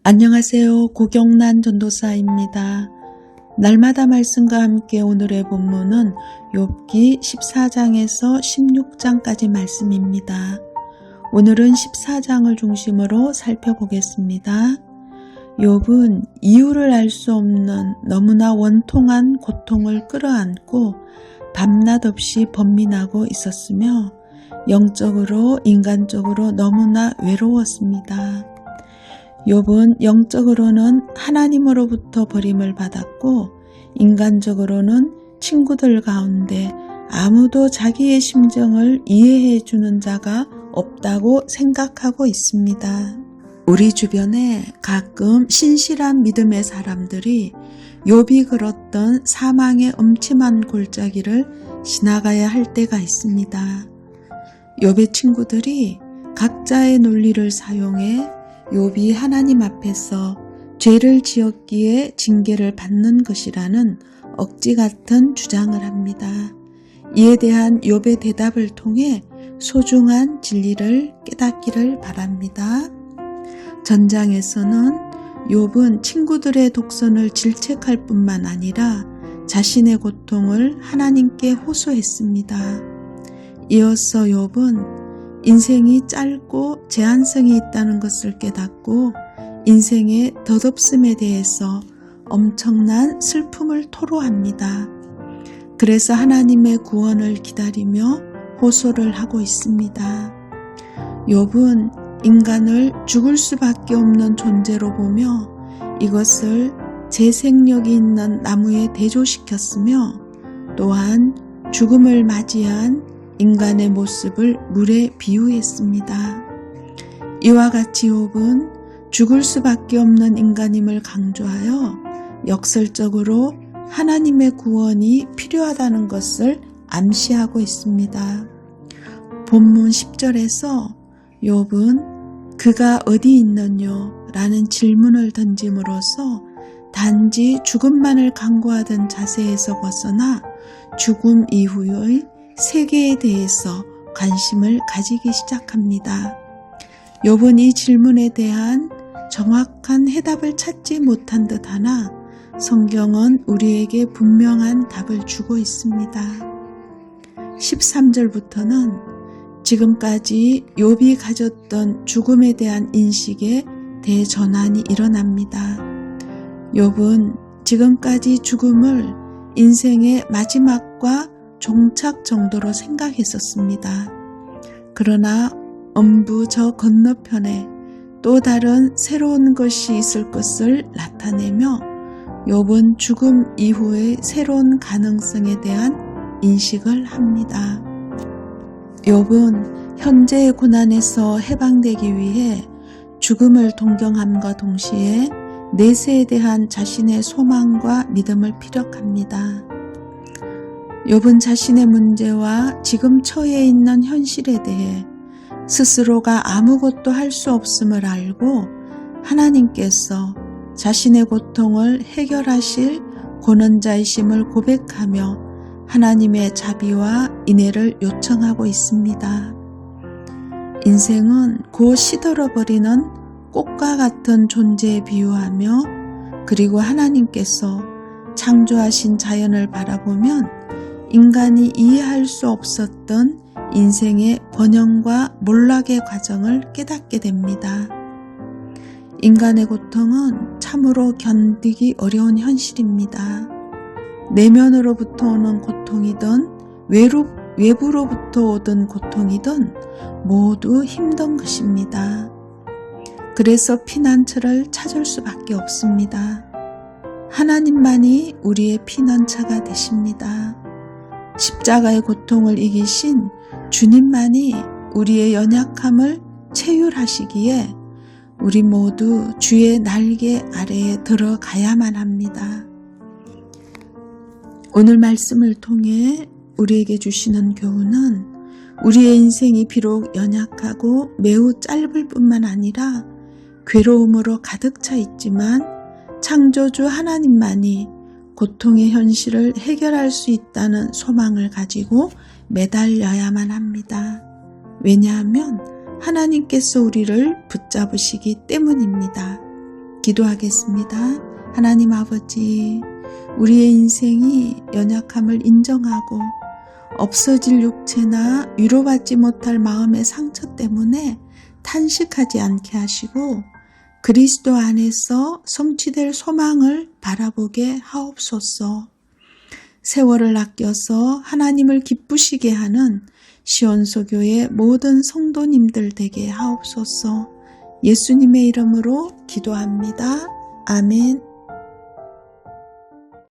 안녕하세요. 고경란 전도사입니다. 날마다 말씀과 함께 오늘의 본문은 욥기 14장에서 16장까지 말씀입니다. 오늘은 14장을 중심으로 살펴보겠습니다. 욥은 이유를 알 수 없는 너무나 원통한 고통을 끌어안고 밤낮 없이 번민하고 있었으며 영적으로 인간적으로 너무나 외로웠습니다. 욥은 영적으로는 하나님으로부터 버림을 받았고 인간적으로는 친구들 가운데 아무도 자기의 심정을 이해해 주는 자가 없다고 생각하고 있습니다. 우리 주변에 가끔 신실한 믿음의 사람들이 욥이 걸었던 사망의 음침한 골짜기를 지나가야 할 때가 있습니다. 욥의 친구들이 각자의 논리를 사용해 욥이 하나님 앞에서 죄를 지었기에 징계를 받는 것이라는 억지 같은 주장을 합니다. 이에 대한 욥의 대답을 통해 소중한 진리를 깨닫기를 바랍니다. 전장에서는 욥은 친구들의 독선을 질책할 뿐만 아니라 자신의 고통을 하나님께 호소했습니다. 이어서 욥은 인생이 짧고 제한성이 있다는 것을 깨닫고 인생의 덧없음에 대해서 엄청난 슬픔을 토로합니다. 그래서 하나님의 구원을 기다리며 호소를 하고 있습니다. 욥은 인간을 죽을 수밖에 없는 존재로 보며 이것을 재생력이 있는 나무에 대조시켰으며 또한 죽음을 맞이한 인간의 모습을 물에 비유했습니다. 이와 같이 욥은 죽을 수밖에 없는 인간임을 강조하여 역설적으로 하나님의 구원이 필요하다는 것을 암시하고 있습니다. 본문 10절에서 욥은 그가 어디 있느뇨? 라는 질문을 던짐으로써 단지 죽음만을 간구하던 자세에서 벗어나 죽음 이후의 세계에 대해서 관심을 가지기 시작합니다. 욥은 이 질문에 대한 정확한 해답을 찾지 못한 듯하나 성경은 우리에게 분명한 답을 주고 있습니다. 13절부터는 지금까지 욥이 가졌던 죽음에 대한 인식에 대전환이 일어납니다. 욥은 지금까지 죽음을 인생의 마지막과 종착 정도로 생각했었습니다. 그러나 엄부 저 건너편에 또 다른 새로운 것이 있을 것을 나타내며 욥은 죽음 이후의 새로운 가능성에 대한 인식을 합니다. 욥은 현재의 고난에서 해방되기 위해 죽음을 동경함과 동시에 내세에 대한 자신의 소망과 믿음을 피력합니다. 욥은 자신의 문제와 지금 처해 있는 현실에 대해 스스로가 아무것도 할 수 없음을 알고 하나님께서 자신의 고통을 해결하실 권원자이심을 고백하며 하나님의 자비와 인애를 요청하고 있습니다. 인생은 곧 시들어버리는 꽃과 같은 존재에 비유하며 그리고 하나님께서 창조하신 자연을 바라보면 인간이 이해할 수 없었던 인생의 번영과 몰락의 과정을 깨닫게 됩니다. 인간의 고통은 참으로 견디기 어려운 현실입니다. 내면으로부터 오는 고통이든 외부로부터 오던 고통이든 모두 힘든 것입니다. 그래서 피난처를 찾을 수밖에 없습니다. 하나님만이 우리의 피난처가 되십니다. 십자가의 고통을 이기신 주님만이 우리의 연약함을 체휼하시기에 우리 모두 주의 날개 아래에 들어가야만 합니다. 오늘 말씀을 통해 우리에게 주시는 교훈은 우리의 인생이 비록 연약하고 매우 짧을 뿐만 아니라 괴로움으로 가득 차 있지만 창조주 하나님만이 고통의 현실을 해결할 수 있다는 소망을 가지고 매달려야만 합니다. 왜냐하면 하나님께서 우리를 붙잡으시기 때문입니다. 기도하겠습니다. 하나님 아버지, 우리의 인생이 연약함을 인정하고 없어질 육체나 위로받지 못할 마음의 상처 때문에 탄식하지 않게 하시고 그리스도 안에서 성취될 소망을 바라보게 하옵소서. 세월을 아껴서 하나님을 기쁘시게 하는 시온소교의 모든 성도님들 되게 하옵소서. 예수님의 이름으로 기도합니다. 아멘.